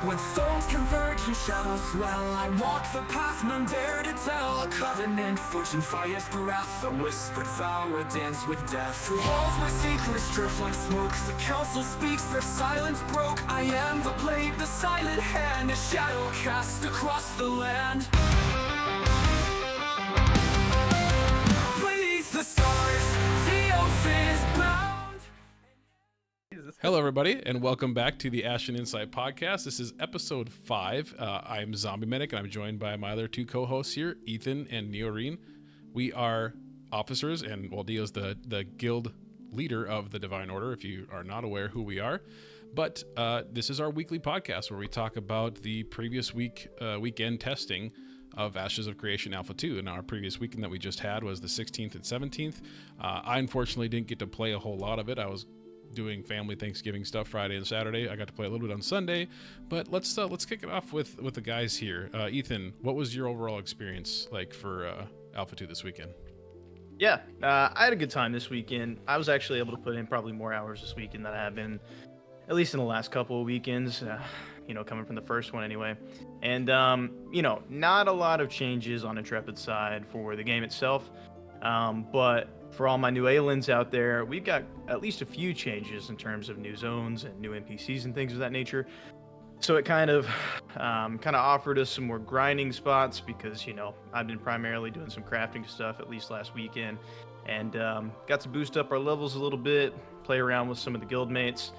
When souls converge and shadows swell, I walk the path none dare to tell. A covenant forged in fire's breath, a whispered vow, a dance with death. Through walls where secrets drift like smoke, the council speaks, their silence broke. I am the blade, the silent hand, a shadow cast across the land. Beneath the stars, the oath is bound. Hello, everybody, and welcome back to the Ashen Insight Podcast. This is episode 5. I'm Zombie Medic, and I'm joined by my other two co-hosts here, Ethan and Neoreen. We are officers, and well, Dio's the guild leader of the Divine Order, if you are not aware who we are. But this is our weekly podcast where we talk about the previous weekend testing of Ashes of Creation Alpha 2. And our previous weekend that we just had was the 16th and 17th. I unfortunately didn't get to play a whole lot of it. I was doing family Thanksgiving stuff Friday and Saturday. I got to play a little bit on Sunday, but let's kick it off with the guys here. Ethan, what was your overall experience like for Alpha 2 this weekend? Yeah, I had a good time this weekend. I was actually able to put in probably more hours this weekend than I have been, at least in the last couple of weekends, coming from the first one anyway. And, not a lot of changes on Intrepid's side for the game itself, but for all my new aliens out there, we've got at least a few changes in terms of new zones and new NPCs and things of that nature. So it kind of offered us some more grinding spots because, I've been primarily doing some crafting stuff at least last weekend, and got to boost up our levels a little bit, play around with some of the guild mates.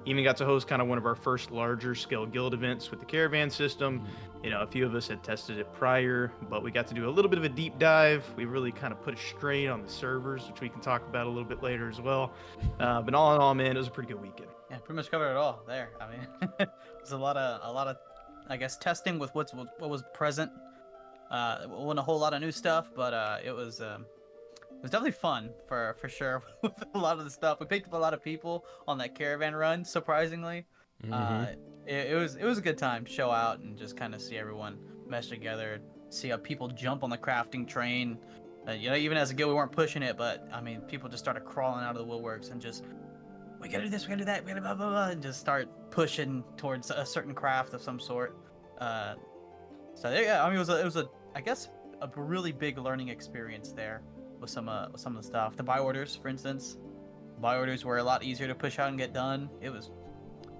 Even got to host kind of one of our first larger scale guild events with the Caravan system. A few of us had tested it prior, but we got to do a little bit of a deep dive. We really kind of put a strain on the servers, which we can talk about a little bit later as well. But all in all, man, it was a pretty good weekend. Yeah, pretty much covered it all there. I mean, it was a lot of, I guess, testing with what was present. It wasn't a whole lot of new stuff, but it was definitely fun for sure with a lot of the stuff. We picked up a lot of people on that caravan run, surprisingly. It was a good time to show out and just kind of see everyone mesh together, see how people jump on the crafting train. Even as a guild, we weren't pushing it, but I mean, people just started crawling out of the woodworks and just, we gotta do this, we gotta do that, we gotta blah blah blah, and just start pushing towards a certain craft of some sort. So yeah, I mean, it was a I guess a really big learning experience there with some of the stuff. The buy orders, for instance, buy orders were a lot easier to push out and get done. It was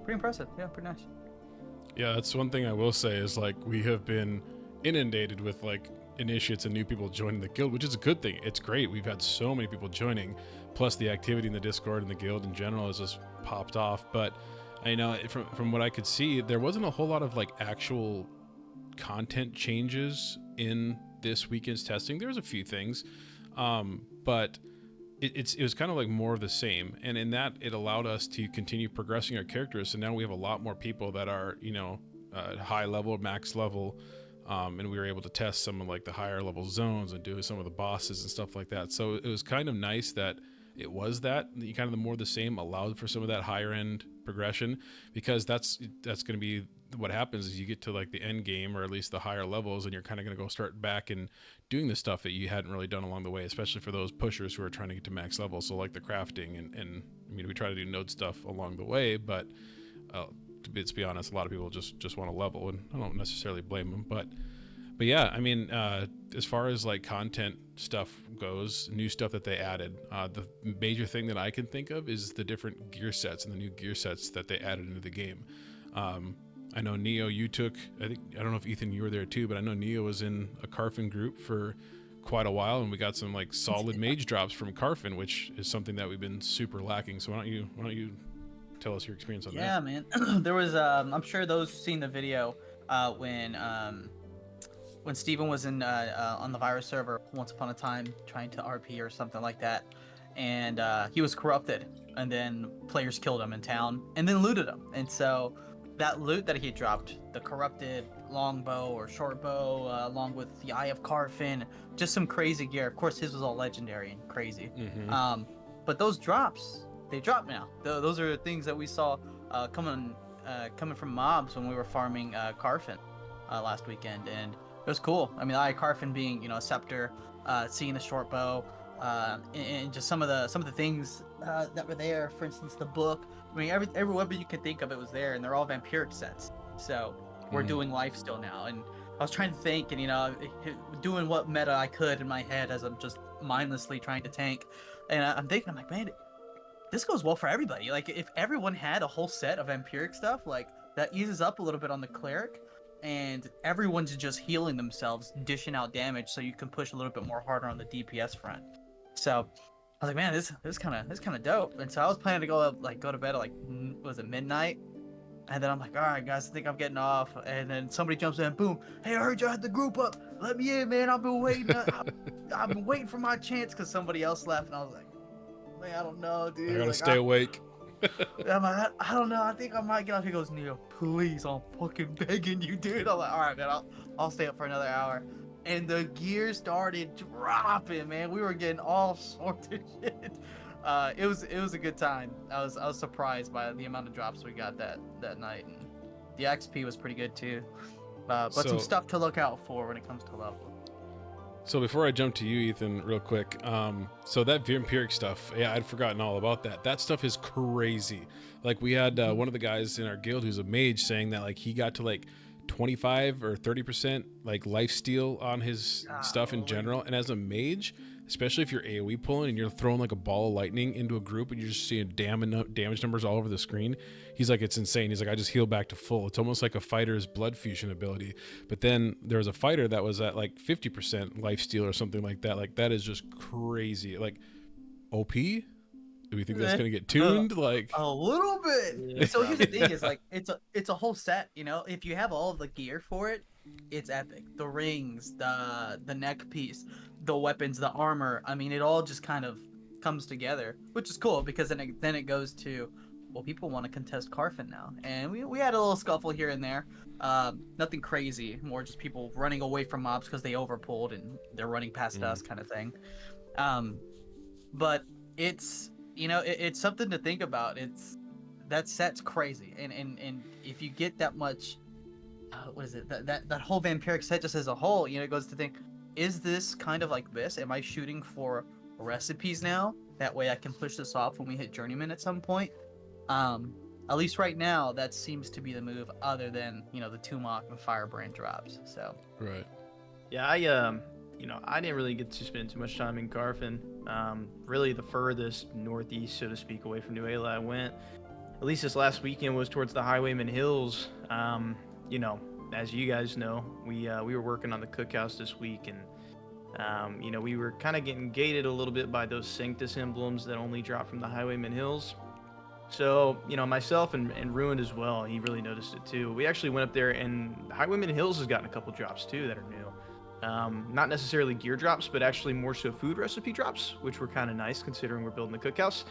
pretty impressive. Yeah, pretty nice. Yeah, that's one thing I will say is like we have been inundated with like initiates and new people joining the guild, which is a good thing. It's great. We've had so many people joining, plus the activity in the Discord and the guild in general has just popped off. But I know from what I could see, there wasn't a whole lot of like actual content changes in this weekend's testing. There was a few things, but it was kind of like more of the same, and in that it allowed us to continue progressing our characters. So now we have a lot more people that are high level, max level, and we were able to test some of like the higher level zones and do some of the bosses and stuff like that. So it was kind of nice that it was that kind of the more the same allowed for some of that higher end progression, because that's going to be what happens is you get to like the end game, or at least the higher levels, and you're kind of going to go start back and doing the stuff that you hadn't really done along the way, especially for those pushers who are trying to get to max level. So like the crafting and I mean, we try to do node stuff along the way, but to be honest, a lot of people just want to level, and I don't necessarily blame them, but yeah, I mean, as far as like content stuff goes, new stuff that they added, the major thing that I can think of is the different gear sets and the new gear sets that they added into the game. I know Neo, I don't know if Ethan, you were there too, but I know Neo was in a Carfin group for quite a while, and we got some like solid mage drops from Carfin, which is something that we've been super lacking. So why don't you tell us your experience on that? Yeah, man. There was I'm sure those who've seen the video when Steven was in on the virus server once upon a time trying to RP or something like that, and he was corrupted, and then players killed him in town and then looted him. And so that loot that he dropped, the corrupted longbow or short bow, along with the Eye of Carfin, just some crazy gear. Of course, his was all legendary and crazy. But those drops, they drop now. Those are things that we saw coming from mobs when we were farming Carfin last weekend, and it was cool. I mean, Eye of Carfin being, a scepter, seeing the short bow, and just some of the things that were there. For instance, the book. I mean, every weapon you could think of, it was there, and they're all vampiric sets. So we're doing life still now, and I was trying to think, and doing what meta I could in my head as I'm just mindlessly trying to tank, and I'm thinking, I'm like, man, this goes well for everybody. Like, if everyone had a whole set of vampiric stuff, like that eases up a little bit on the cleric, and everyone's just healing themselves, dishing out damage, so you can push a little bit more harder on the DPS front. So I was like, man, this kind of dope. And so I was planning to go to bed at was it midnight? And then I'm like, all right, guys, I think I'm getting off. And then somebody jumps in, boom. Hey, I heard you had the group up. Let me in, man. I've been waiting. I've been waiting for my chance because somebody else left. And I was like, man, I don't know, dude. I gotta stay awake. I'm like, I don't know. I think I might get off. He goes, Neo, please, I'm fucking begging you, dude. I'm like, all right, man, I'll stay up for another hour. And the gear started dropping, man. We were getting all sorts of shit. It was a good time. I was surprised by the amount of drops we got that night, and the XP was pretty good too. But some stuff to look out for when it comes to level. So before I jump to you, Ethan, real quick, so that vampiric stuff, yeah, I'd forgotten all about that. That stuff is crazy. Like, we had one of the guys in our guild who's a mage saying that, like, he got to, like, 25 or 30% like life steal on his stuff in general. And as a mage, especially if you're AoE pulling and you're throwing like a ball of lightning into a group and you're just seeing damage numbers all over the screen, he's like, it's insane. He's like, I just heal back to full. It's almost like a fighter's blood fusion ability. But then there was a fighter that was at like 50% life steal or something like that. Like, that is just crazy. Like, OP? Do we think that's gonna get tuned? Like, a little bit. Yeah. So here's the thing: is like it's a whole set. If you have all of the gear for it, it's epic. The rings, the neck piece, the weapons, the armor. I mean, it all just kind of comes together, which is cool because then it goes to, well, people want to contest Carfin now, and we had a little scuffle here and there. Nothing crazy, more just people running away from mobs because they overpulled and they're running past us, kind of thing. But it's it's something to think about. That set's crazy, and if you get that much, what is it? That whole vampiric set just as a whole, it goes to think, is this kind of like this? Am I shooting for recipes now? That way I can push this off when we hit journeyman at some point. At least right now, that seems to be the move. Other than the Tumok and Firebrand drops. So right. Yeah, I didn't really get to spend too much time in Carfin. Really, the furthest northeast, so to speak, away from New Ayla I went, at least this last weekend, was towards the Highwayman Hills. As you guys know, we were working on the cookhouse this week, and we were kind of getting gated a little bit by those Sanctus emblems that only drop from the Highwayman Hills. So, myself and Ruined as well, he really noticed it too. We actually went up there, and Highwayman Hills has gotten a couple drops too that are new. Not necessarily gear drops, but actually more so food recipe drops, which were kind of nice considering we're building the cookhouse.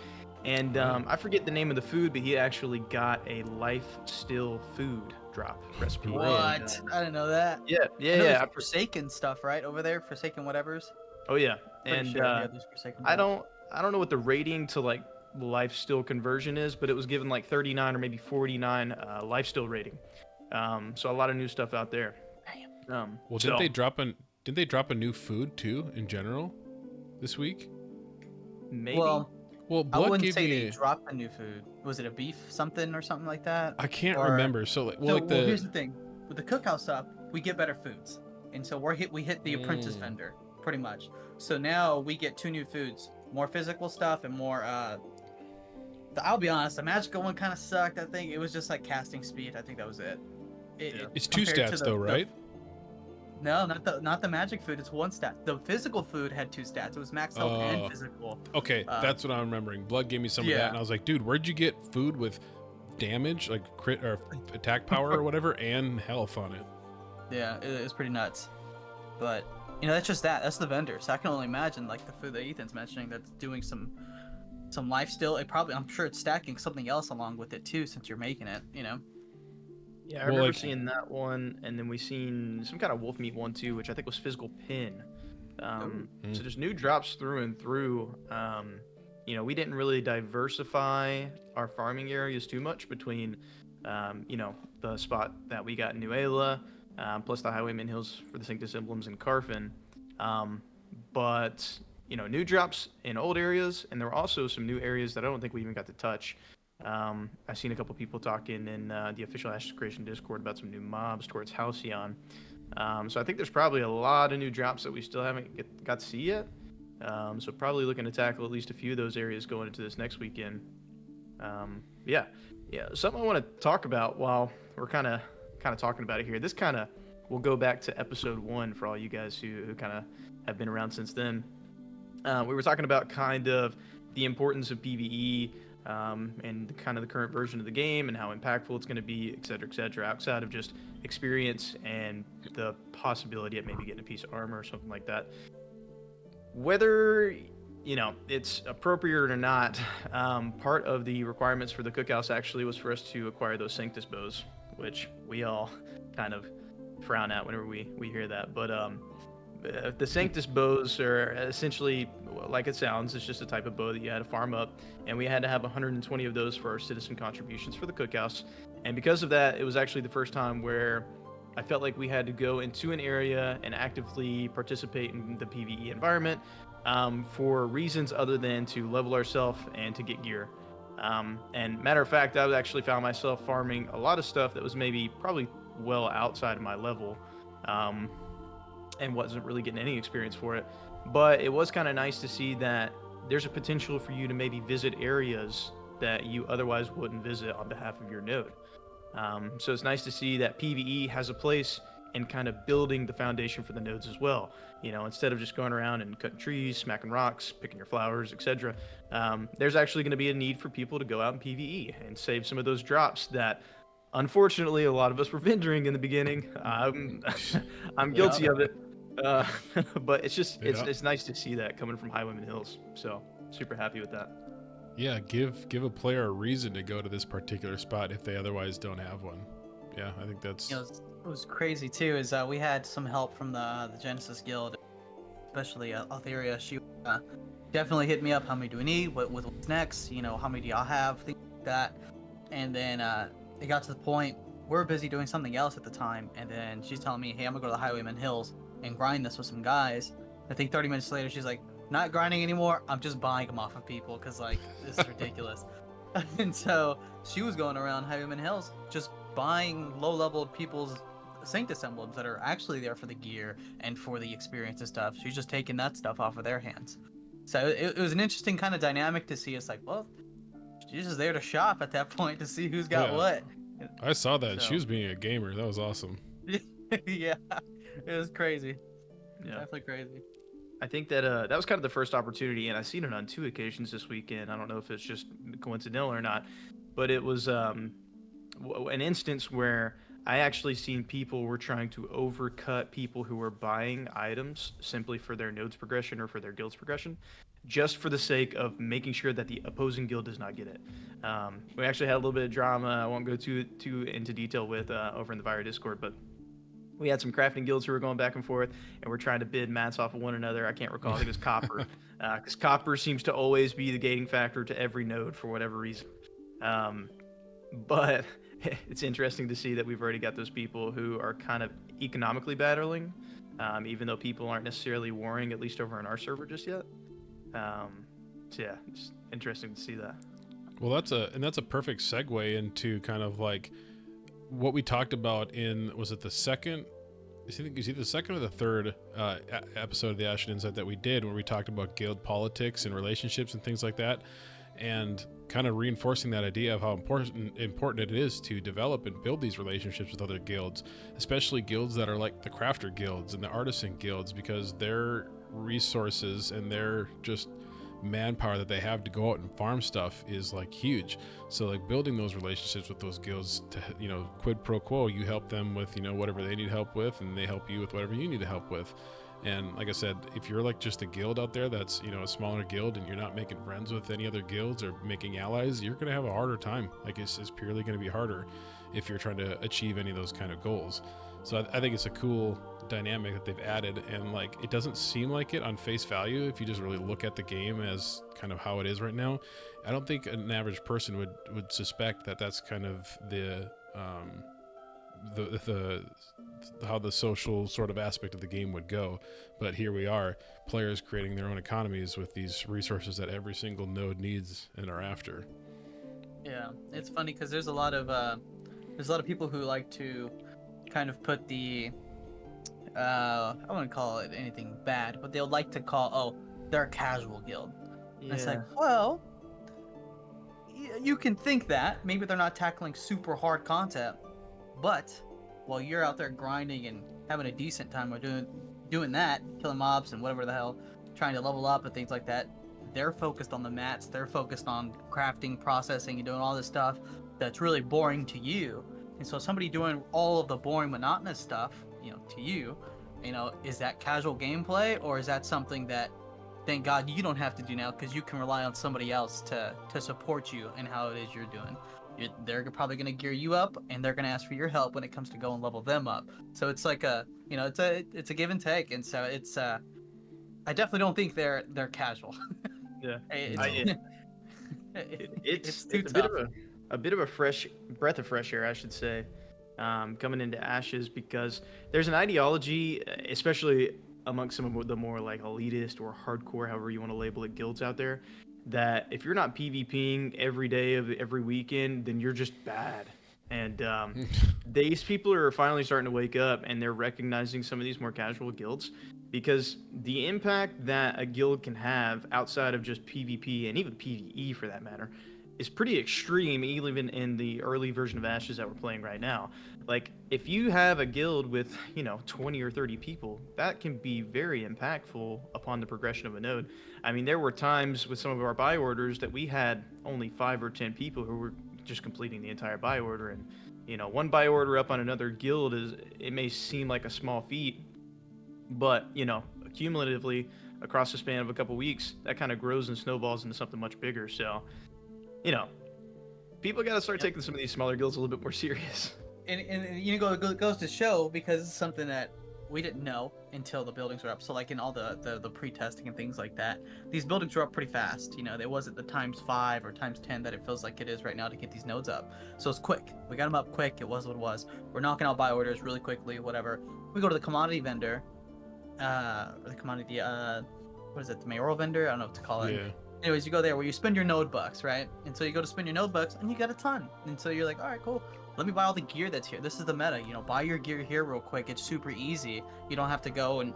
And I forget the name of the food, but he actually got a life still food drop recipe. What? I didn't know that. Yeah. Forsaken stuff, right over there. Forsaken whatever's. Oh yeah, Pretty sure, I don't know what the rating to like life still conversion is, but it was given like 39 or maybe 49 life still rating. So a lot of new stuff out there. Well, didn't they drop a new food too in general this week? Maybe. Well, I Blood wouldn't gave say me they dropped a new food. Was it a beef something or something like that? I can't remember. So here's the thing: with the cookhouse stuff, we get better foods, and so we hit the apprentice vendor pretty much. So now we get 2 new foods: more physical stuff and more. I'll be honest, the magical one kind of sucked. I think it was just like casting speed. I think that was it. It's 2 stats though, right? No, not the magic food. It's 1 stat. The physical food had 2 stats. It was max health and physical. Okay, that's what I'm remembering. Blood gave me some of that, and I was like, dude, where'd you get food with damage, like crit or attack power or whatever, and health on it? Yeah, it's pretty nuts. But that's just that. That's the vendor. So I can only imagine like the food that Ethan's mentioning that's doing some life still. I'm sure it's stacking something else along with it too, since you're making it. Yeah, I remember seeing that one, and then we seen some kind of wolf meat one too, which I think was physical pin. So there's new drops through and through. We didn't really diversify our farming areas too much between, the spot that we got in New Ayla, plus the Highwayman Hills for the Sanctus emblems in Carfin. But new drops in old areas, and there were also some new areas that I don't think we even got to touch. I've seen a couple people talking in the official Ashes Creation Discord about some new mobs towards Halcyon. So I think there's probably a lot of new drops that we still haven't got to see yet. So probably looking to tackle at least a few of those areas going into this next weekend. Yeah. Something I want to talk about while we're kind of talking about it here. This kind of will go back to episode 1 for all you guys who kind of have been around since then. We were talking about kind of the importance of PvE and kind of the current version of the game and how impactful it's going to be, et cetera, outside of just experience and the possibility of maybe getting a piece of armor or something like that. Whether it's appropriate or not, part of the requirements for the cookhouse actually was for us to acquire those Sanctus bows, which we all kind of frown at whenever we hear that. But the Sanctus bows are essentially, like it sounds, it's just a type of bow that you had to farm up, and we had to have 120 of those for our citizen contributions for the cookhouse. And because of that, it was actually the first time where I felt like we had to go into an area and actively participate in the PvE environment for reasons other than to level ourselves and to get gear. And matter of fact, I actually found myself farming a lot of stuff that was probably well outside of my level, and wasn't really getting any experience for it. But it was kind of nice to see that there's a potential for you to maybe visit areas that you otherwise wouldn't visit on behalf of your node. So it's nice to see that PvE has a place in kind of building the foundation for the nodes as well. Instead of just going around and cutting trees, smacking rocks, picking your flowers, etc., there's actually going to be a need for people to go out in PvE and save some of those drops that, unfortunately, a lot of us were vendoring in the beginning. I'm guilty of it, but it's nice to see that coming from Highwayman Hills. So super happy with that. Yeah, give a player a reason to go to this particular spot if they otherwise don't have one. Yeah, I think that's. It was crazy too. Is we had some help from the Genesis Guild, especially Altheria. She definitely hit me up. How many do we need? What's next? How many do y'all have? Things like that. And then it got to the point we're busy doing something else at the time, and then she's telling me, "Hey, I'm gonna go to the Highwayman Hills and grind this with some guys." I think 30 minutes later, she's like, "Not grinding anymore. I'm just buying them off of people because this is ridiculous." And so she was going around Highwayman Hills just buying low-leveled people's Sanctus emblems that are actually there for the gear and for the experience and stuff. She's just taking that stuff off of their hands. So it was an interesting kind of dynamic to see. It's like, well, she's just there to shop at that point to see who's got what. I saw that. So. She was being a gamer. That was awesome. Yeah, it was crazy. Yeah. Definitely crazy. I think that that was kind of the first opportunity, and I've seen it on 2 occasions this weekend. I don't know if it's just coincidental or not, but it was an instance where I actually seen people were trying to overcut people who were buying items simply for their nodes progression or for their guild's progression, just for the sake of making sure that the opposing guild does not get it. We actually had a little bit of drama. I won't go too into detail with over in the Vira Discord, but we had some crafting guilds who were going back and forth, and we're trying to bid mats off of one another. I can't recall. I think it was copper, because copper seems to always be the gating factor to every node for whatever reason. But it's interesting to see that we've already got those people who are kind of economically battling, even though people aren't necessarily warring, at least over on our server just yet. So yeah, it's interesting to see that. Well, that's a perfect segue into kind of like what we talked about was it the second? Is it the second or the third episode of the Ashen Insight that we did, where we talked about guild politics and relationships and things like that, and kind of reinforcing that idea of how important it is to develop and build these relationships with other guilds, especially guilds that are like the crafter guilds and the artisan guilds, because their resources and their just manpower that they have to go out and farm stuff is like huge. So like building those relationships with those guilds to, quid pro quo, you help them with, whatever they need help with, and they help you with whatever you need to help with. And like I said, if you're like just a guild out there that's, a smaller guild, and you're not making friends with any other guilds or making allies, you're going to have a harder time. Like it's purely going to be harder if you're trying to achieve any of those kind of goals. So I think it's a cool dynamic that they've added, and like it doesn't seem like it on face value if you just really look at the game as kind of how it is right now. I don't think an average person would suspect that that's kind of the how the social sort of aspect of the game would go. But here we are, players creating their own economies with these resources that every single node needs and are after. Yeah, it's funny because there's a lot of people who like to kind of put the I wouldn't call it anything bad, but they'll like to call, they're a casual guild. And it's like, well, you can think that maybe they're not tackling super hard content, but while you're out there grinding and having a decent time or doing that, killing mobs and whatever the hell, trying to level up and things like that, they're focused on the mats, they're focused on crafting, processing, and doing all this stuff that's really boring to you. And so somebody doing all of the boring, monotonous stuff, to you, is that casual gameplay, or is that something that, thank God, you don't have to do now because you can rely on somebody else to support you in how it is you're doing. They're probably going to gear you up, and they're going to ask for your help when it comes to go and level them up. So it's like it's a give and take, and so it's I definitely don't think they're casual. Yeah, It's too it's tough. a bit of a fresh breath of fresh air, I should say, coming into Ashes, because there's an ideology, especially amongst some of the more like elitist or hardcore, however you want to label it, guilds out there, that if you're not PvPing every day of every weekend, then you're just bad. And these people are finally starting to wake up, and they're recognizing some of these more casual guilds, because the impact that a guild can have outside of just PvP and even PvE for that matter is pretty extreme, even in the early version of Ashes that we're playing right now. Like, if you have a guild with 20 or 30 people, that can be very impactful upon the progression of a node. I mean, there were times with some of our buy orders that we had only 5 or 10 people who were just completing the entire buy order. And one buy order up on another guild it may seem like a small feat, but cumulatively across the span of a couple weeks, that kind of grows and snowballs into something much bigger. So people got to start taking some of these smaller guilds a little bit more serious. And it goes to show, because it's something that we didn't know until the buildings were up. So like in all the pre-testing and things like that, these buildings were up pretty fast. It wasn't the ×5 or ×10 that it feels like it is right now to get these nodes up. So it's quick. We got them up quick. It was what it was. We're knocking out buy orders really quickly, whatever. We go to the commodity vendor, or the commodity, what is it, the mayoral vendor? I don't know what to call it. Yeah. Anyways, you go there where you spend your node bucks, right? And so you go to spend your node bucks, and you got a ton. And so you're like, all right, cool. Let me buy all the gear that's here. This is the meta. Buy your gear here real quick. It's super easy. You don't have to go and,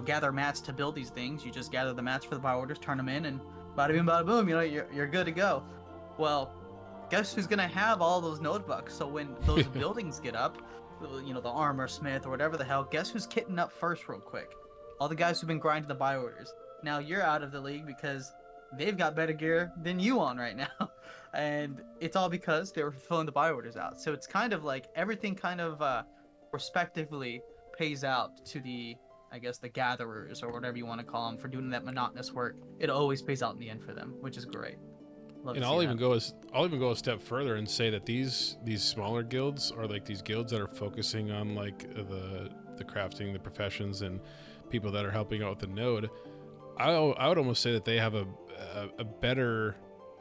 gather mats to build these things. You just gather the mats for the buy orders, turn them in, and bada bing, bada boom. You're good to go. Well, guess who's gonna have all those node bucks? So when those buildings get up, the armor smith or whatever the hell, guess who's kitting up first real quick? All the guys who've been grinding the buy orders. Now you're out of the league because they've got better gear than you on right now. And it's all because they were filling the buy orders out. So it's kind of like everything kind of respectively pays out to the gatherers or whatever you want to call them for doing that monotonous work. It always pays out in the end for them, which is great. And I'll even go a step further and say that these smaller guilds are like these guilds that are focusing on like the crafting, the professions, and people that are helping out with the node. I would almost say that they have a better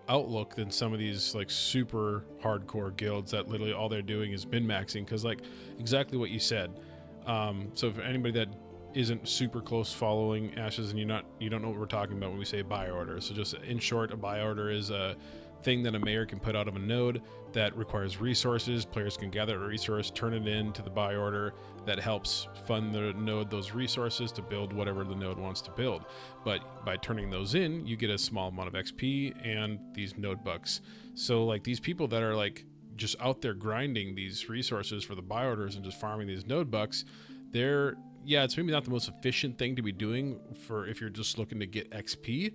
outlook than some of these like super hardcore guilds that literally all they're doing is min-maxing, because like exactly what you said. So for anybody that isn't super close following Ashes and you don't know what we're talking about when we say buy order, so just in short, a buy order is a thing that a mayor can put out of a node that requires resources. Players can gather a resource, turn it in to the buy order that helps fund the node those resources to build whatever the node wants to build. But by turning those in, you get a small amount of XP and these node bucks. So like these people that are like just out there grinding these resources for the buy orders and just farming these node bucks, it's maybe not the most efficient thing to be doing for if you're just looking to get XP,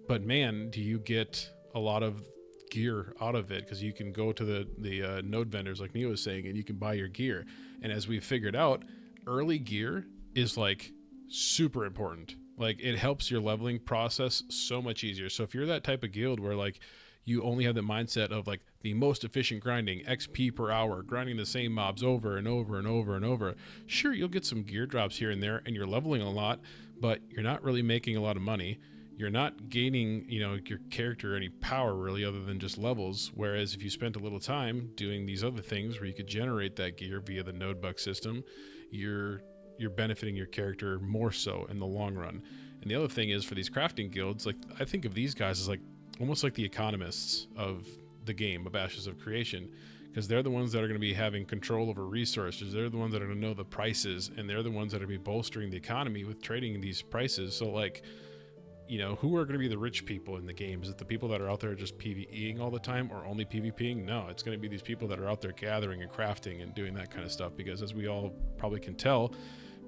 but man, do you get a lot of gear out of it, because you can go to the node vendors like Neo was saying and you can buy your gear. And as we figured out, early gear is like super important. Like it helps your leveling process so much easier. So if you're that type of guild where like you only have the mindset of like the most efficient grinding, XP per hour, grinding the same mobs over and over and over and over, sure, you'll get some gear drops here and there and you're leveling a lot, but you're not really making a lot of money. you're not gaining, your character any power really other than just levels. Whereas if you spent a little time doing these other things where you could generate that gear via the node buck system, you're benefiting your character more so in the long run. And the other thing is, for these crafting guilds, like, I think of these guys as like almost like the economists of the game of Ashes of Creation, because they're the ones that are going to be having control over resources. They're the ones that are going to know the prices, and they're the ones that are going to be bolstering the economy with trading these prices. So like, who are going to be the rich people in the game? Is it the people that are out there just PvEing all the time, or only PvPing? No, it's going to be these people that are out there gathering and crafting and doing that kind of stuff, because as we all probably can tell,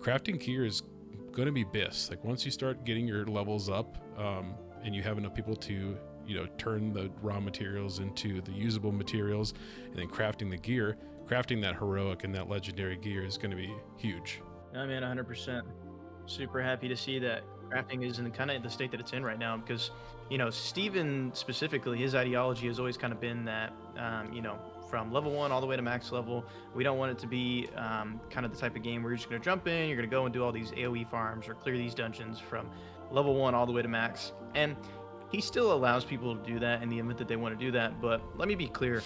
crafting gear is going to be BIS. Like, once you start getting your levels up, and you have enough people to turn the raw materials into the usable materials, and then crafting the gear, crafting that heroic and that legendary gear is going to be huge. I mean, 100%. Super happy to see that crafting is in kind of the state that it's in right now, because Steven specifically, his ideology has always kind of been that from level 1 all the way to max level, we don't want it to be kind of the type of game where you're just going to jump in, you're going to go and do all these AoE farms or clear these dungeons from level 1 all the way to max. And he still allows people to do that in the event that they want to do that. But let me be clear,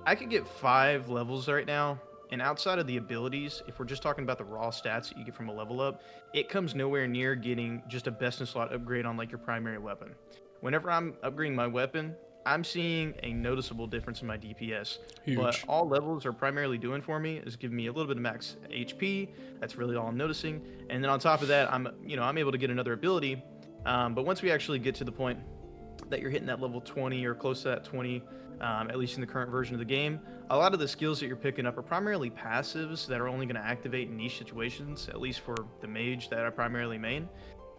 I could get 5 levels right now, and outside of the abilities, if we're just talking about the raw stats that you get from a level up, it comes nowhere near getting just a best in slot upgrade on like your primary weapon. Whenever I'm upgrading my weapon, I'm seeing a noticeable difference in my DPS. Huge. But all levels are primarily doing for me is giving me a little bit of max HP. That's really all I'm noticing. And then on top of that, I'm able to get another ability. But once we actually get to the point that you're hitting that level 20 or close to that 20, at least in the current version of the game, a lot of the skills that you're picking up are primarily passives that are only going to activate in niche situations, at least for the mage that I primarily main.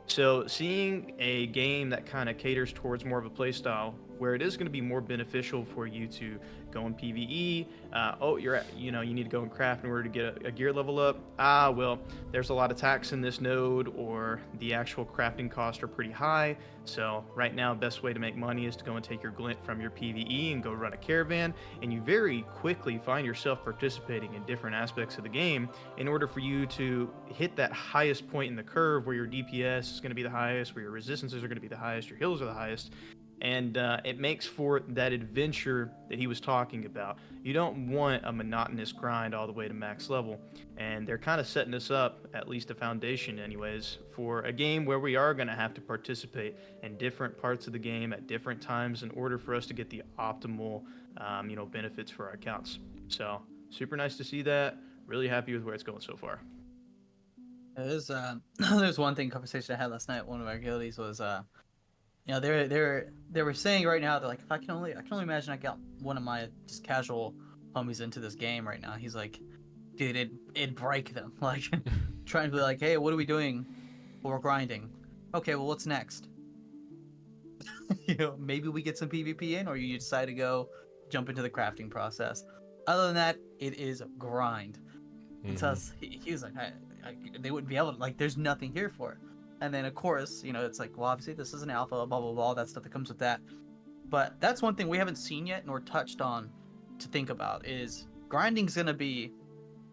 So seeing a game that kind of caters towards more of a playstyle where it is going to be more beneficial for you to go in PvE, you need to go and craft in order to get a gear level up. Well, there's a lot of tax in this node, or the actual crafting costs are pretty high. So right now, best way to make money is to go and take your glint from your PvE and go run a caravan, and you very quickly find yourself participating in different aspects of the game in order for you to hit that highest point in the curve where your DPS is going to be the highest, where your resistances are going to be the highest, your heals are the highest. And it makes for that adventure that he was talking about. You don't want a monotonous grind all the way to max level. And they're kind of setting us up, at least a foundation anyways, for a game where we are going to have to participate in different parts of the game at different times in order for us to get the optimal benefits for our accounts. So super nice to see that. Really happy with where it's going so far. There's one conversation I had last night. One of our guildies was they were saying right now, they're like, if I can only imagine I got one of my just casual homies into this game right now. He's like, dude, it'd break them. Like, trying to be like, hey, what are we doing? Well, we're grinding. Okay, well, what's next? Maybe we get some PvP in, or you decide to go jump into the crafting process. Other than that, it is grind. And so he was like, they wouldn't be able to, like, there's nothing here for it. And then, of course, it's like, well, obviously this is an alpha, blah, blah, blah, all that stuff that comes with that. But that's one thing we haven't seen yet nor touched on to think about is grinding's going to be,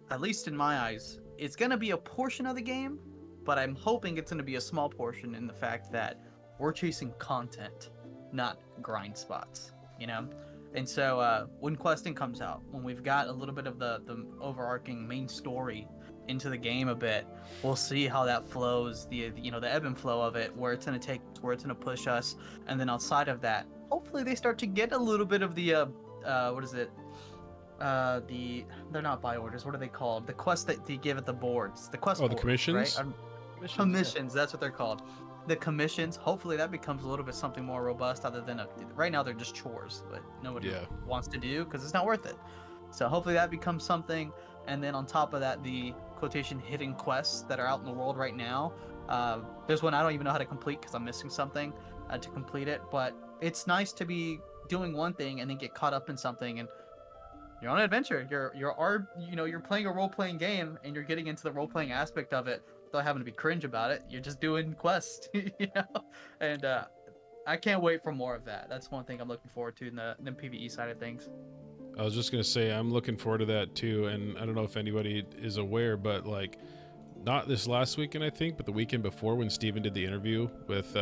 at least in my eyes, it's going to be a portion of the game, but I'm hoping it's going to be a small portion in the fact that we're chasing content, not grind spots, And so when questing comes out, when we've got a little bit of the overarching main story into the game a bit, we'll see how that flows, the ebb and flow of it, where it's going to take, where it's going to push us. And then outside of that, hopefully they start to get a little bit of the they're not buy orders, what are they called, the quests that they give at the boards, the quest boards, the commissions, right? Commissions, that's what they're called, the commissions. Hopefully that becomes a little bit something more robust, other than right now they're just chores that nobody wants to do because it's not worth it. So hopefully that becomes something. And then on top of that, the quotation hidden quests that are out in the world right now. There's one I don't even know how to complete because I'm missing something to complete it. But it's nice to be doing one thing and then get caught up in something, and you're on an adventure. You're playing a role-playing game, and you're getting into the role-playing aspect of it without having to be cringe about it. You're just doing quests, And I can't wait for more of that. That's one thing I'm looking forward to in the PvE side of things. I was just going to say, I'm looking forward to that too. And I don't know if anybody is aware, but not this last weekend, I think, but the weekend before, when Steven did the interview with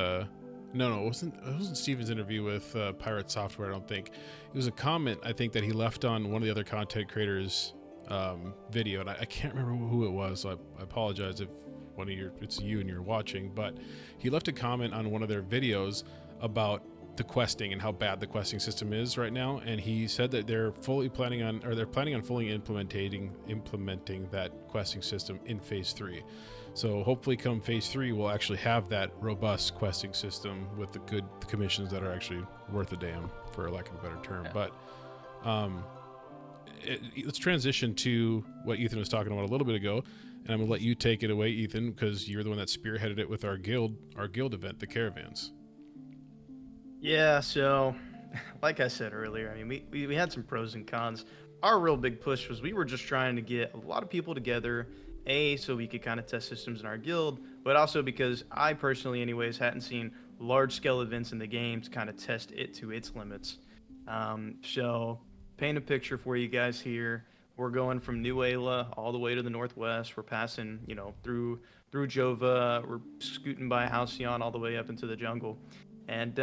No, it wasn't Steven's interview with Pirate Software. I don't think it was a comment. I think that he left on one of the other content creators' video, and I can't remember who it was. So I apologize if it's you and you're watching, but he left a comment on one of their videos about the questing and how bad the questing system is right now, and he said that they're planning on fully implementing that questing system in phase 3. So hopefully come phase 3 we'll actually have that robust questing system with the good commissions that are actually worth a damn, for lack of a better term. Yeah. But let's transition to what Ethan was talking about a little bit ago, and I'm gonna let you take it away, Ethan, because you're the one that spearheaded it with our guild event, the Caravans. Yeah, so like I said earlier, I mean, we had some pros and cons. Our real big push was we were just trying to get a lot of people together, so we could kind of test systems in our guild, but also because I personally, anyways, hadn't seen large-scale events in the game to kind of test it to its limits. So, paint a picture for you guys here. We're going from New Ayla all the way to the northwest. We're passing, through Jova. We're scooting by Halcyon all the way up into the jungle, and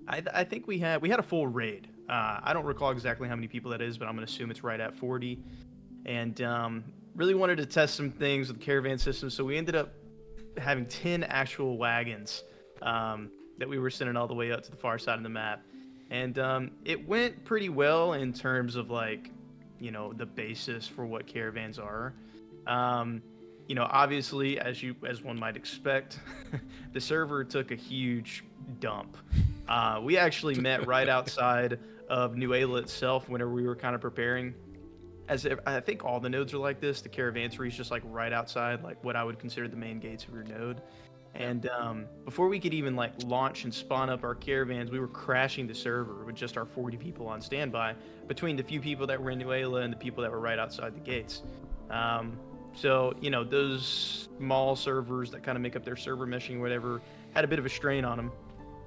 I think we had a full raid. I don't recall exactly how many people that is, but I'm gonna assume it's right at 40. And really wanted to test some things with the caravan system, so we ended up having 10 actual wagons that we were sending all the way up to the far side of the map. And it went pretty well in terms of the basis for what caravans are. Obviously, as one might expect, the server took a huge dump. We actually met right outside of New Ayla itself whenever we were kind of preparing. I think all the nodes are like this. The caravansary is just right outside, what I would consider the main gates of your node. And before we could even launch and spawn up our caravans, we were crashing the server with just our 40 people on standby, between the few people that were in New Ayla and the people that were right outside the gates. So those small servers that kind of make up their server meshing or whatever had a bit of a strain on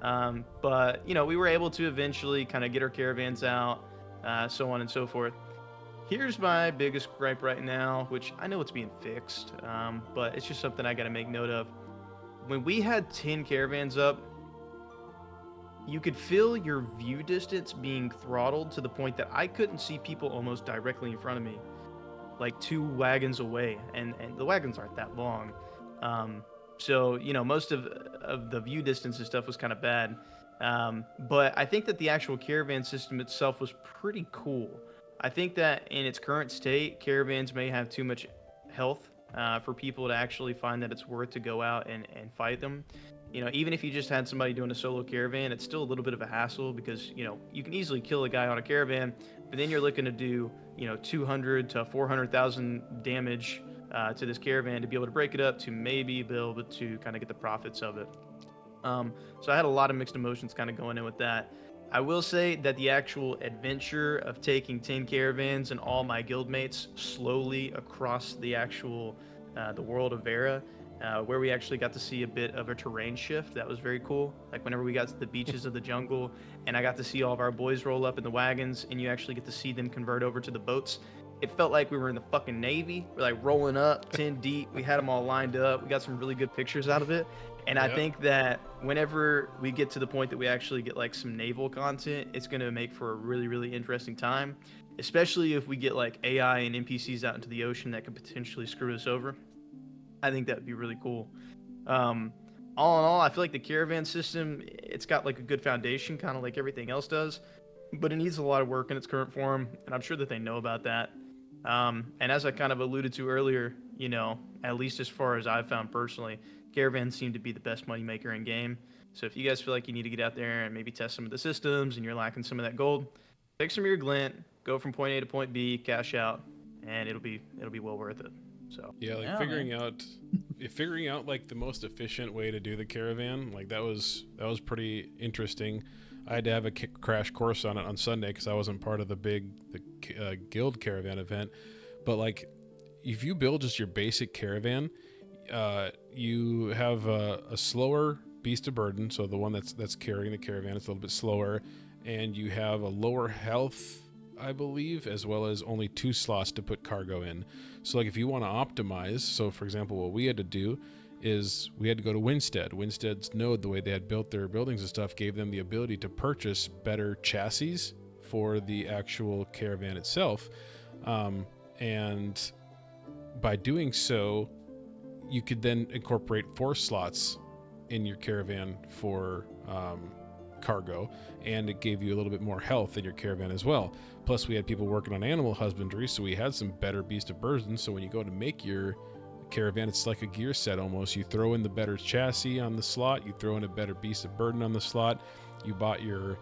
them. But we were able to eventually kind of get our caravans out, so on and so forth. Here's my biggest gripe right now, which I know it's being fixed, but it's just something I got to make note of. When we had 10 caravans up, you could feel your view distance being throttled to the point that I couldn't see people almost directly in front of me, 2 wagons away, and the wagons aren't that long. So most of the view distance and stuff was kind of bad. But I think that the actual caravan system itself was pretty cool. I think that in its current state, caravans may have too much health for people to actually find that it's worth to go out and fight them. Even if you just had somebody doing a solo caravan, it's still a little bit of a hassle because, you can easily kill a guy on a caravan, but then you're looking to do, 200 to 400,000 damage to this caravan to be able to break it up to maybe be able to kind of get the profits of it. So I had a lot of mixed emotions kind of going in with that. I will say that the actual adventure of taking 10 caravans and all my guildmates slowly across the actual the world of Vera, where we actually got to see a bit of a terrain shift, that was very cool. Whenever we got to the beaches of the jungle and I got to see all of our boys roll up in the wagons and you actually get to see them convert over to the boats, it felt like we were in the fucking Navy. We're rolling up 10 deep. We had them all lined up. We got some really good pictures out of it. And I think that whenever we get to the point that we actually get some naval content, it's going to make for a really, really interesting time, especially if we get AI and NPCs out into the ocean that could potentially screw us over. I think that would be really cool. All in all, I feel like the caravan system, it's got a good foundation, kind of like everything else does, but it needs a lot of work in its current form, and I'm sure that they know about that. And as I kind of alluded to earlier, at least as far as I've found personally, caravans seem to be the best moneymaker in game. So if you guys feel like you need to get out there and maybe test some of the systems and you're lacking some of that gold, take some of your glint, go from point A to point B, cash out, and it'll be well worth it. So yeah, figuring out the most efficient way to do the caravan, that was pretty interesting. I had to have a crash course on it on Sunday because I wasn't part of the guild caravan event. But if you build just your basic caravan, you have a slower beast of burden, so the one that's carrying the caravan is a little bit slower, and you have a lower health, I believe, as well as only 2 slots to put cargo in. So if you want to optimize, so for example, what we had to do is we had to go to Winstead. Winstead's node, the way they had built their buildings and stuff, gave them the ability to purchase better chassis for the actual caravan itself. And by doing so, you could then incorporate 4 slots in your caravan for cargo, and it gave you a little bit more health in your caravan as well. Plus, we had people working on animal husbandry, so we had some better beast of burden. So when you go to make your caravan, it's like a gear set almost. You throw in the better chassis on the slot, you throw in a better beast of burden on the slot, you bought your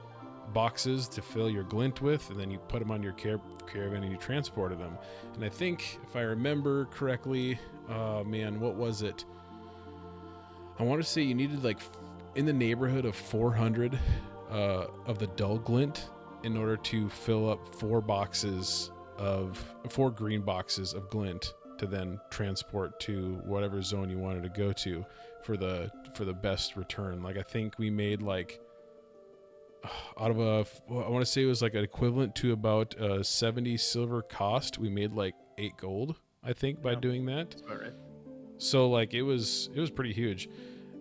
boxes to fill your glint with, and then you put them on your caravan and you transported them. And I think, if I remember correctly, what was it? I want to say you needed like in the neighborhood of 400 of the dull glint in order to fill up 4 green boxes of glint to then transport to whatever zone you wanted to go to for the best return. Like, I think we made like I want to say it was like an equivalent to about 70 silver cost. We made like 8 gold, I think, by doing that. That's about right. So like it was pretty huge.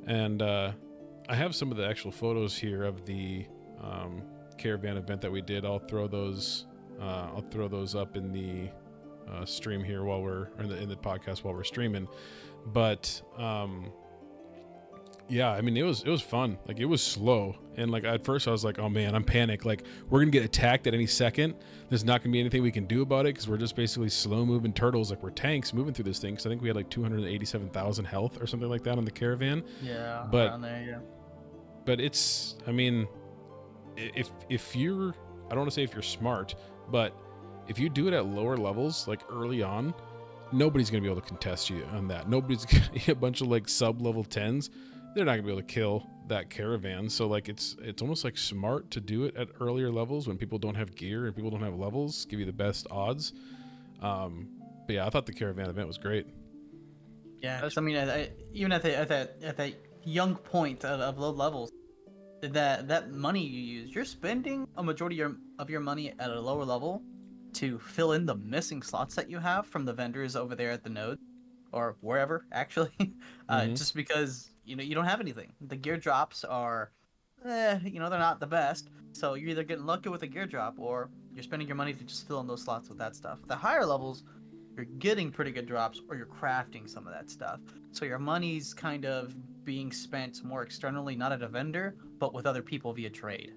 And I have some of the actual photos here of the caravan event that we did. I'll throw those up in the stream here while we're in the podcast while we're streaming. But yeah, I mean, it was fun. Like, it was slow, and like at first I was like, oh man, I'm panicked. Like, we're gonna get attacked at any second. There's not gonna be anything we can do about it because we're just basically slow moving turtles. Like, we're tanks moving through this thing. Because I think we had like 287,000 health or something like that on the caravan. Yeah, but around there, yeah. But it's, I mean, if you're, I don't want to say if you're smart, but if you do it at lower levels, like early on, nobody's going to be able to contest you on that. Nobody's going to, a bunch of like sub-level 10s, they're not going to be able to kill that caravan. So like it's almost like smart to do it at earlier levels when people don't have gear and people don't have levels, give you the best odds. But yeah, I thought the caravan event was great. Yeah, I mean, even at that young point of low levels, that money you use, you're spending a majority of your money at a lower level to fill in the missing slots that you have from the vendors over there at the node or wherever, actually. Just because you don't have anything. The gear drops are they're not the best, so you're either getting lucky with a gear drop or you're spending your money to just fill in those slots with that stuff. The higher levels, you're getting pretty good drops or you're crafting some of that stuff, so your money's kind of being spent more externally, not at a vendor, but with other people via trade.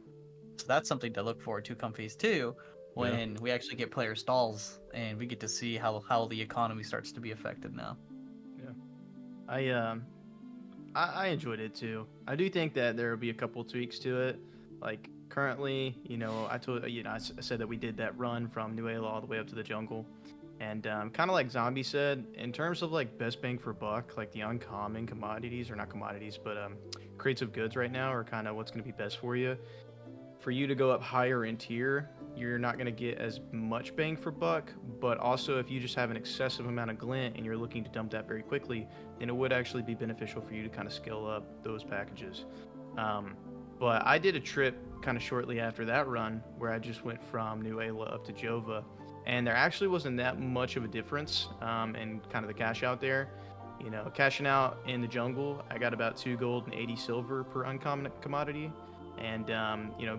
So that's something to look forward to come phase 2, when we actually get player stalls and we get to see how the economy starts to be affected now. Yeah, I enjoyed it too. I do think that there will be a couple tweaks to it. Like currently, I said that we did that run from New Ayla all the way up to the jungle, and kind of like Zombie said, in terms of like best bang for buck, like the uncommon commodities, or not commodities, but crates of goods right now are kind of what's going to be best for you. For you to go up higher in tier, you're not going to get as much bang for buck, but also if you just have an excessive amount of glint and you're looking to dump that very quickly, then it would actually be beneficial for you to kind of scale up those packages. But I did a trip kind of shortly after that run where I just went from New Ayla up to Jova, and there actually wasn't that much of a difference in kind of the cash out there. Cashing out in the jungle, I got about 2 gold and 80 silver per uncommon commodity. And,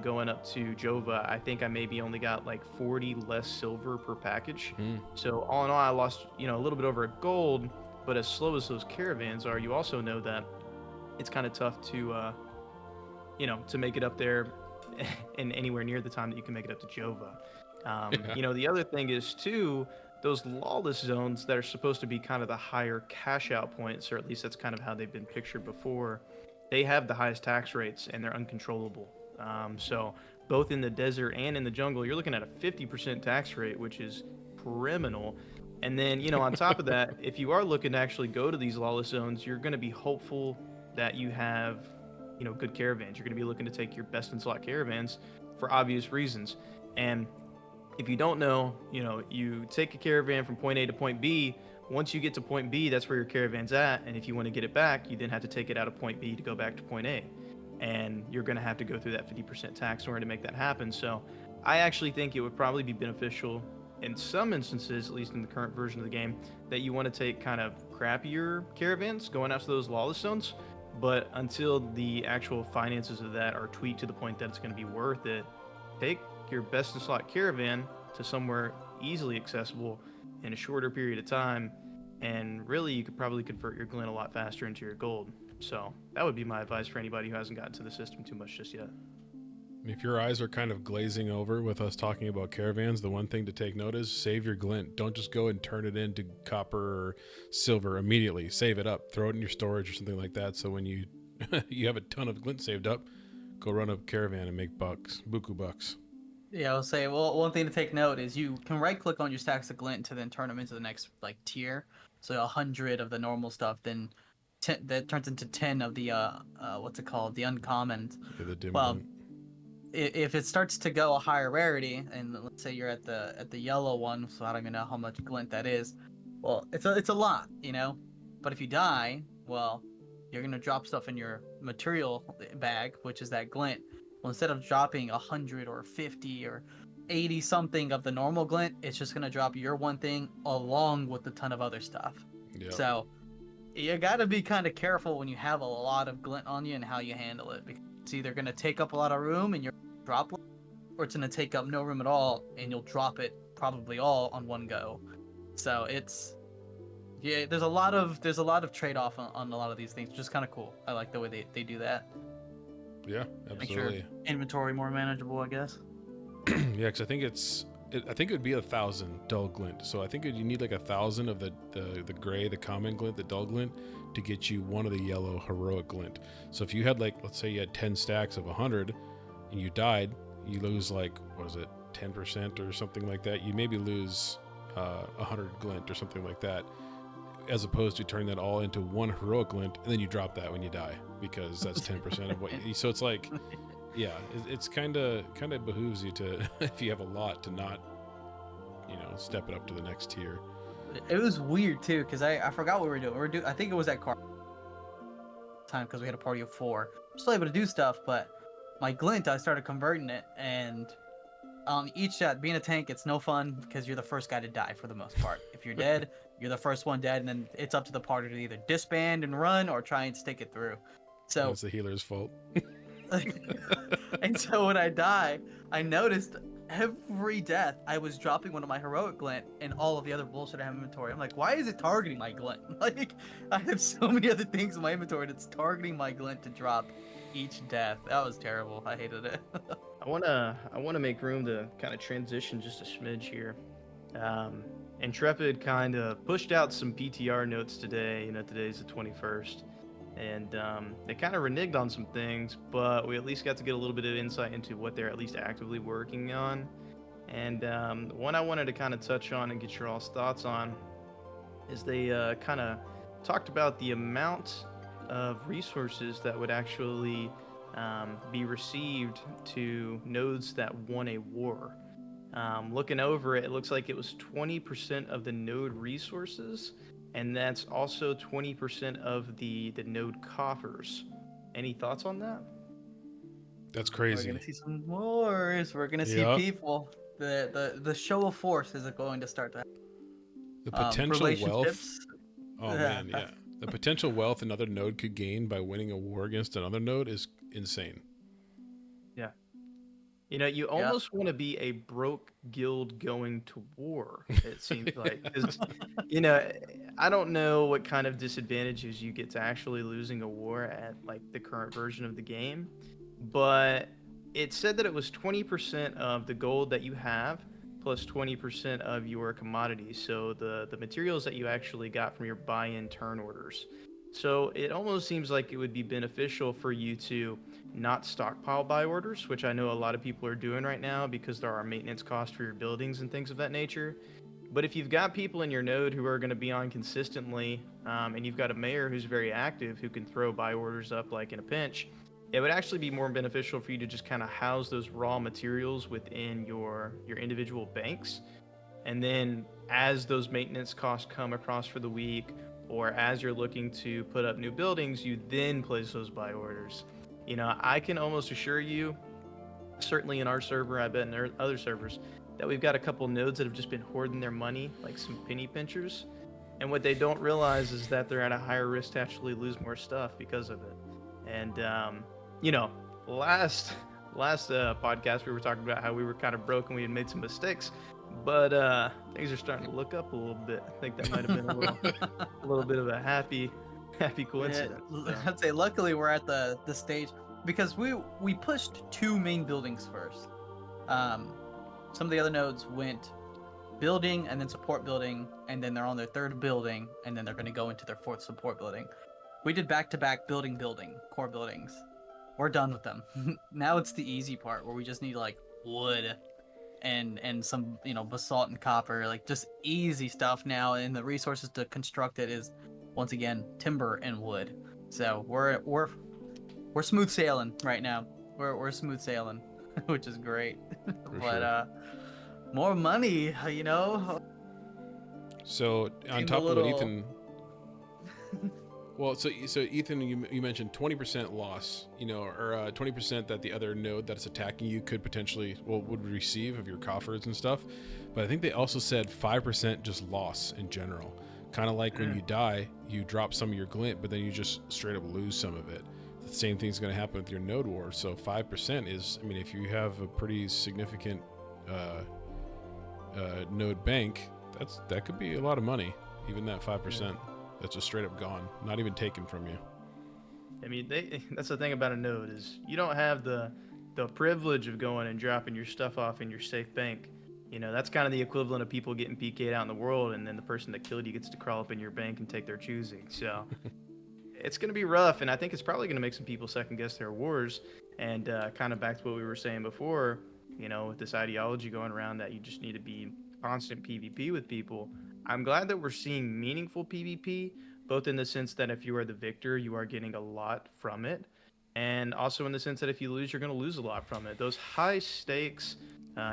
going up to Jova, I think I maybe only got like 40 less silver per package. So all in all, I lost, a little bit over a gold. But as slow as those caravans are, you also know that it's kind of tough to, to make it up there in anywhere near the time that you can make it up to Jova. The other thing is, too, those lawless zones that are supposed to be kind of the higher cash out points, or at least that's kind of how they've been pictured before, they have the highest tax rates and they're uncontrollable. So both in the desert and in the jungle, you're looking at a 50% tax rate, which is criminal. And then, on top of that, if you are looking to actually go to these lawless zones, you're going to be hopeful that you have, good caravans. You're going to be looking to take your best in slot caravans for obvious reasons. And if you don't know, you take a caravan from point A to point B. Once you get to point B, that's where your caravan's at. And if you want to get it back, you then have to take it out of point B to go back to point A. And you're going to have to go through that 50% tax in order to make that happen. So I actually think it would probably be beneficial in some instances, at least in the current version of the game, that you want to take kind of crappier caravans going after those lawless zones. But until the actual finances of that are tweaked to the point that it's going to be worth it, take your best in slot caravan to somewhere easily accessible in a shorter period of time, and really you could probably convert your glint a lot faster into your gold. So that would be my advice for anybody who hasn't gotten to the system too much just yet. If your eyes are kind of glazing over with us talking about caravans, the one thing to take note is save your glint. Don't just go and turn it into copper or silver immediately. Save it up. Throw it in your storage or something like that. So when you you have a ton of glint saved up, go run a caravan and make bucks, buku bucks. Yeah, I'll say. Well, one thing to take note is you can right-click on your stacks of glint to then turn them into the next like tier. So 100 of the normal stuff, then that turns into 10 of the what's it called, the uncommon. Yeah, the dim Well, glint. if it starts to go a higher rarity, and let's say you're at the yellow one, so I don't even know how much glint that is. Well, it's a lot, you know. But if you die, well, you're gonna drop stuff in your material bag, which is that glint. Well, instead of dropping 100 or 50 or 80 something of the normal glint, it's just gonna drop your one thing along with a ton of other stuff. Yep. So you gotta be kind of careful when you have a lot of glint on you and how you handle it, because it's either gonna take up a lot of room and you're drop, or it's gonna take up no room at all and you'll drop it probably all on one go. So it's there's a lot of trade-off on a lot of these things, which is kind of cool. I like the way they do that. Yeah, Make your absolutely. inventory more manageable, I guess. Yeah, because I think I think it would be 1,000 dull glint. So I think you need like 1,000 of the gray, the common glint, the dull glint, to get you one of the yellow heroic glint. So if you had like, let's say you had 10 stacks of 100 and you died, you lose like, what is it, 10% or something like that. You maybe lose 100 glint or something like that, as opposed to turning that all into one heroic glint and then you drop that when you die, because that's 10% of what you, so it's like, yeah, it's kind of behooves you to, if you have a lot, to not, step it up to the next tier. It was weird too, because I forgot what we were doing. I think it was at car time, because we had a party of 4. We're still able to do stuff, but my glint, I started converting it, and each shot, being a tank, it's no fun because you're the first guy to die for the most part. If you're dead, you're the first one dead, and then it's up to the party to either disband and run or try and stick it through. So It's the healer's fault. and so when I die, I noticed every death I was dropping one of my heroic glint and all of the other bullshit I have in inventory. I'm like, why is it targeting my glint? Like, I have so many other things in my inventory that's targeting my glint to drop each death. That was terrible. I hated it. I wanna make room to kind of transition just a smidge here. Intrepid kind of pushed out some PTR notes today. Today's the 21st, and they kind of reneged on some things, but we at least got to get a little bit of insight into what they're at least actively working on. And one I wanted to kind of touch on and get your all's thoughts on is they kind of talked about the amount of resources that would actually be received to nodes that won a war. Looking over it, it looks like it was 20% of the node resources, and that's also 20% of the node coffers. Any thoughts on that? That's We're crazy. gonna see some wars. We're gonna see Yep. people. The show of force is going to start to The potential wealth. relationships. Oh man, yeah. The potential wealth another node could gain by winning a war against another node is insane. Yeah. You almost want to be a broke guild going to war, it seems like. 'Cause, I don't know what kind of disadvantages you get to actually losing a war at like the current version of the game, but it said that it was 20% of the gold that you have plus 20% of your commodities. So the materials that you actually got from your buy-in turn orders. So it almost seems like it would be beneficial for you to not stockpile buy orders, which I know a lot of people are doing right now because there are maintenance costs for your buildings and things of that nature. But if you've got people in your node who are going to be on consistently, and you've got a mayor who's very active who can throw buy orders up like in a pinch, it would actually be more beneficial for you to just kind of house those raw materials within your individual banks. And then as those maintenance costs come across for the week, or as you're looking to put up new buildings, you then place those buy orders. I can almost assure you, certainly in our server, I bet in other servers, that we've got a couple nodes that have just been hoarding their money like some penny pinchers. And what they don't realize is that they're at a higher risk to actually lose more stuff because of it. And you know, last podcast we were talking about how we were kind of broke and we had made some mistakes, but things are starting to look up a little bit. I think that might have been a little bit of a happy coincidence. Yeah, I'd say luckily we're at the stage because we pushed 2 main buildings first. Some of the other nodes went building and then support building, and then they're on their 3rd building, and then they're going to go into their 4th support building. We did back-to-back building core buildings. We're done with them. Now it's the easy part where we just need like wood and some, you know, basalt and copper, like just easy stuff now, and the resources to construct it is once again timber and wood. So we're smooth sailing right now. We're smooth sailing, which is great. But sure. More money, you know. So on Seemed top a of what little- Ethan, well, so Ethan, you mentioned 20% loss, you know, or 20% that the other node that's attacking you could potentially would receive of your coffers and stuff. But I think they also said 5% just loss in general. Kind of like when you die, you drop some of your glint, but then you just straight up lose some of it. The same thing's going to happen with your node war. So 5% is, I mean, if you have a pretty significant node bank, that could be a lot of money. Even that 5%, that's just straight up gone, not even taken from you. I mean, that's the thing about a node is you don't have the privilege of going and dropping your stuff off in your safe bank. You know, that's kind of the equivalent of people getting PK'd out in the world, and then the person that killed you gets to crawl up in your bank and take their choosing. So it's going to be rough, and I think it's probably going to make some people second guess their wars. And kind of back to what we were saying before, you know, with this ideology going around that you just need to be constant PvP with people. I'm glad that we're seeing meaningful PvP, both in the sense that if you are the victor, you are getting a lot from it, and also in the sense that if you lose, you're going to lose a lot from it. Those high stakes,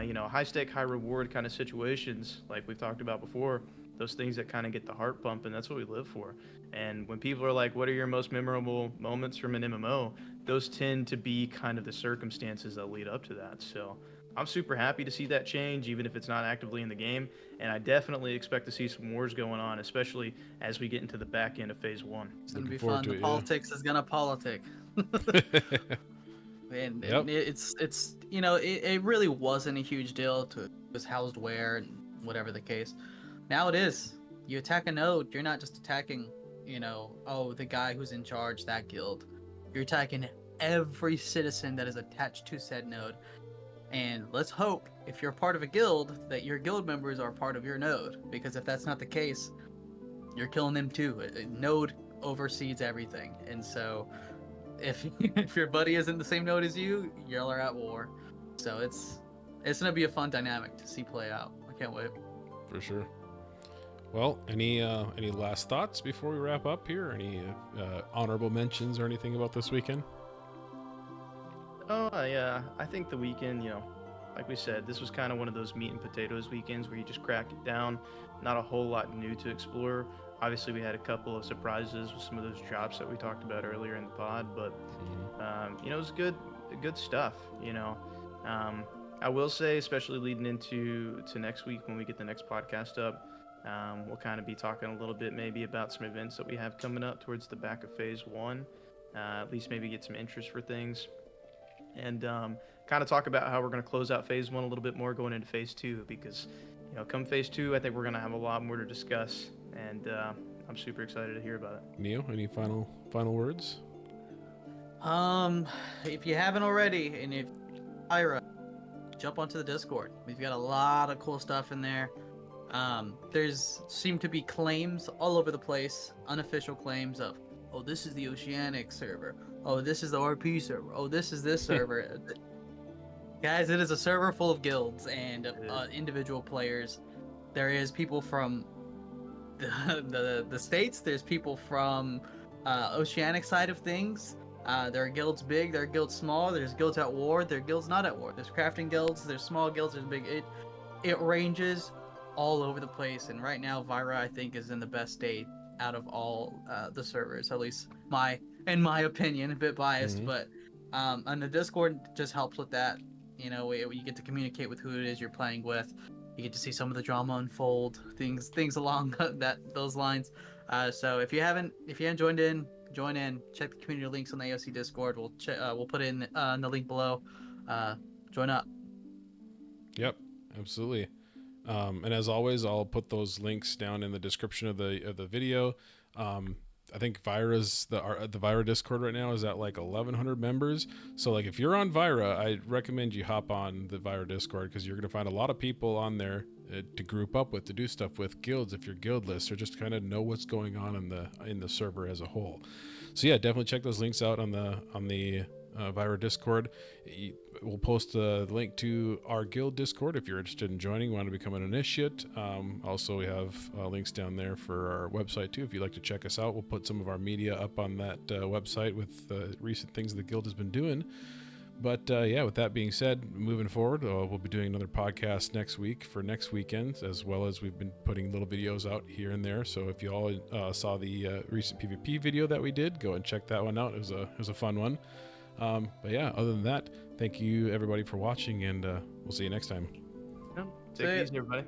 you know, high stake, high reward kind of situations, like we've talked about before, those things that kind of get the heart pumping, that's what we live for. And when people are like, what are your most memorable moments from an MMO? Those tend to be kind of the circumstances that lead up to that. So I'm super happy to see that change, even if it's not actively in the game. And I definitely expect to see some wars going on, especially as we get into the back end of Phase 1. It's gonna Looking be forward fun. to The it, politics is gonna politic. And Yep. it's you know, it really wasn't a huge deal to it was housed where and whatever the case. Now it is. You attack a node, you're not just attacking, you know, oh, the guy who's in charge, that guild. You're attacking every citizen that is attached to said node. And let's hope, if you're part of a guild, that your guild members are part of your node. Because if that's not the case, you're killing them too. A node oversees everything. And so, if your buddy isn't the same node as you, y'all are at war. So it's gonna be a fun dynamic to see play out. I can't wait. For sure. Well, any last thoughts before we wrap up here? Any honorable mentions or anything about this weekend? Oh, yeah. I think the weekend, you know, like we said, this was kind of one of those meat and potatoes weekends where you just crack it down. Not a whole lot new to explore. Obviously, we had a couple of surprises with some of those drops that we talked about earlier in the pod, but you know, it was good stuff. You know, I will say, especially leading into next week when we get the next podcast up, we'll kind of be talking a little bit maybe about some events that we have coming up towards the back of Phase 1. At least maybe get some interest for things. And kind of talk about how we're going to close out Phase 1 a little bit more going into Phase 2, because, you know, come Phase 2, I think we're going to have a lot more to discuss, and I'm super excited to hear about it. Neo, any final words? If you haven't already, and if Ira, jump onto the Discord. We've got a lot of cool stuff in there. There's seem to be claims all over the place, unofficial claims of, oh, this is the Oceanic server. Oh, this is the RP server. Oh, this is this server. Guys, it is a server full of guilds and individual players. There is people from the States. There's people from Oceanic side of things. There are guilds big. There are guilds small. There's guilds at war. There are guilds not at war. There's crafting guilds. There's small guilds. There's big. It ranges all over the place. And right now, Vira, I think, is in the best state out of all the servers. At least in my opinion, a bit biased, but and the Discord just helps with that. You know, you get to communicate with who it is you're playing with. You get to see some of the drama unfold, things along those lines. So if you haven't joined in, join in. Check the community links on the AOC Discord. We'll put it in the link below. Join up. Yep, absolutely. And as always, I'll put those links down in the description of the video. I think Vira's the Vira Discord right now is at like 1,100 members. So like if you're on Vira, I recommend you hop on the Vira Discord because you're gonna find a lot of people on there to group up with, to do stuff with, guilds if you're guildless, or just kind of know what's going on in the server as a whole. So yeah, definitely check those links out on the Vira Discord. We'll post a link to our guild Discord if you're interested in joining, want to become an initiate. Also, we have links down there for our website too if you'd like to check us out. We'll put some of our media up on that website with recent things the guild has been doing. But yeah, with that being said, moving forward, we'll be doing another podcast next week for next weekend, as well as we've been putting little videos out here and there. So if you all saw the recent PvP video that we did, go and check that one out. It was a fun one. But yeah, other than that, thank you everybody for watching, and we'll see you next time. Take it easy, everybody.